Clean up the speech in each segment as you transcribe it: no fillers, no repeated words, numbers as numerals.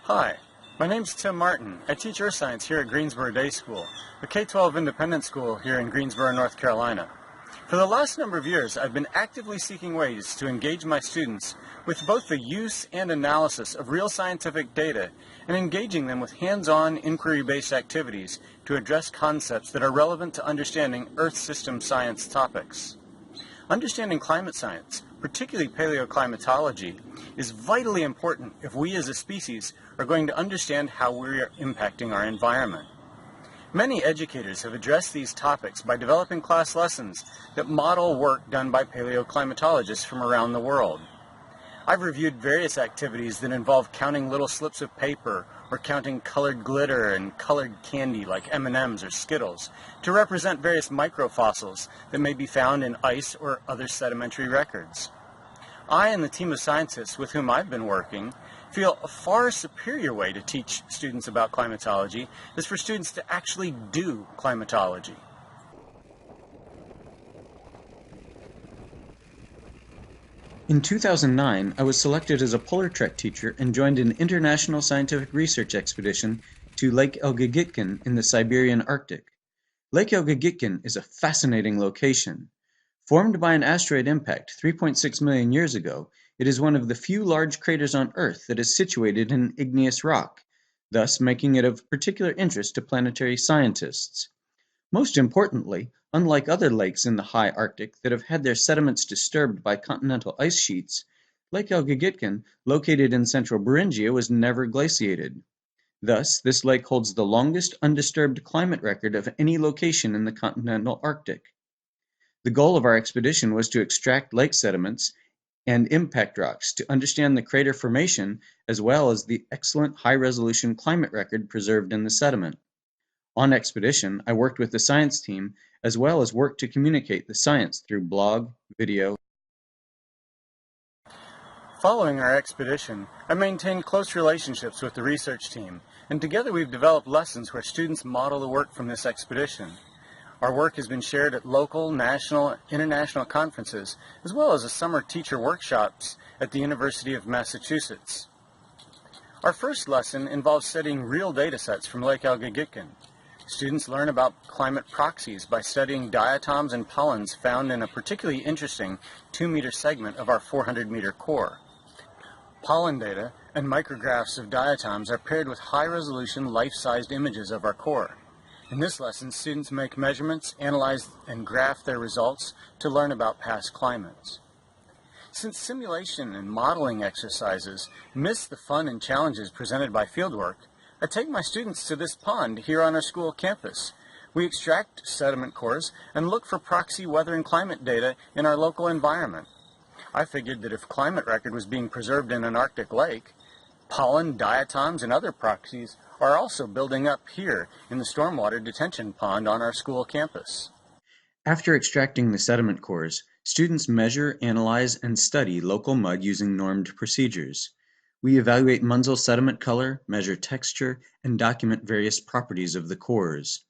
Hi, my name's Tim Martin. I teach Earth Science here at Greensboro Day School, a K-12 independent school here in Greensboro, North Carolina. For the last number of years, I've been actively seeking ways to engage my students with both the use and analysis of real scientific data and engaging them with hands-on inquiry-based activities to address concepts that are relevant to understanding Earth system science topics. Understanding climate science, particularly paleoclimatology, is vitally important if we as a species are going to understand how we're impacting our environment. Many educators have addressed these topics by developing class lessons that model work done by paleoclimatologists from around the world. I've reviewed various activities that involve counting little slips of paper or counting colored glitter and colored candy like M&Ms or Skittles to represent various microfossils that may be found in ice or other sedimentary records. I and the team of scientists with whom I've been working feel a far superior way to teach students about climatology is for students to actually do climatology. In 2009, I was selected as a polar trek teacher and joined an international scientific research expedition to Lake Elgagitkin in the Siberian Arctic. Lake Elgagitkin is a fascinating location. Formed by an asteroid impact 3.6 million years ago, it is one of the few large craters on Earth that is situated in igneous rock, thus making it of particular interest to planetary scientists. Most importantly, unlike other lakes in the high Arctic that have had their sediments disturbed by continental ice sheets, Lake Elgagitkin, located in central Beringia, was never glaciated. Thus, this lake holds the longest undisturbed climate record of any location in the continental Arctic. The goal of our expedition was to extract lake sediments and impact rocks to understand the crater formation as well as the excellent high-resolution climate record preserved in the sediment. On expedition, I worked with the science team as well as worked to communicate the science through blog, video. Following our expedition, I maintained close relationships with the research team, and together we've developed lessons where students model the work from this expedition. Our work has been shared at local, national, international conferences, as well as summer teacher workshops at the University of Massachusetts. Our first lesson involves studying real data sets from Lake Elgagitkin. Students learn about climate proxies by studying diatoms and pollens found in a particularly interesting 2-meter segment of our 400-meter core. Pollen data and micrographs of diatoms are paired with high-resolution, life-sized images of our core. In this lesson, students make measurements, analyze, and graph their results to learn about past climates. Since simulation and modeling exercises miss the fun and challenges presented by fieldwork, I take my students to this pond here on our school campus. We extract sediment cores and look for proxy weather and climate data in our local environment. I figured that if climate record was being preserved in an Arctic lake, pollen, diatoms, and other proxies are also building up here in the stormwater detention pond on our school campus. After extracting the sediment cores, students measure, analyze, and study local mud using normed procedures. We evaluate Munsell sediment color, measure texture, and document various properties of the cores.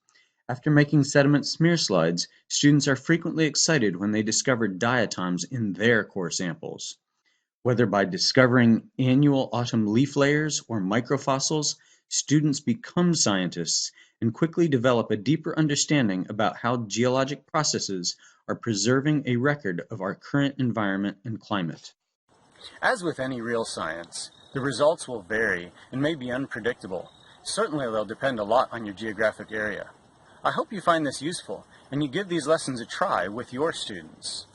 After making sediment smear slides, students are frequently excited when they discover diatoms in their core samples. Whether by discovering annual autumn leaf layers or microfossils, students become scientists and quickly develop a deeper understanding about how geologic processes are preserving a record of our current environment and climate. As with any real science, the results will vary and may be unpredictable. Certainly they'll depend a lot on your geographic area. I hope you find this useful and you give these lessons a try with your students.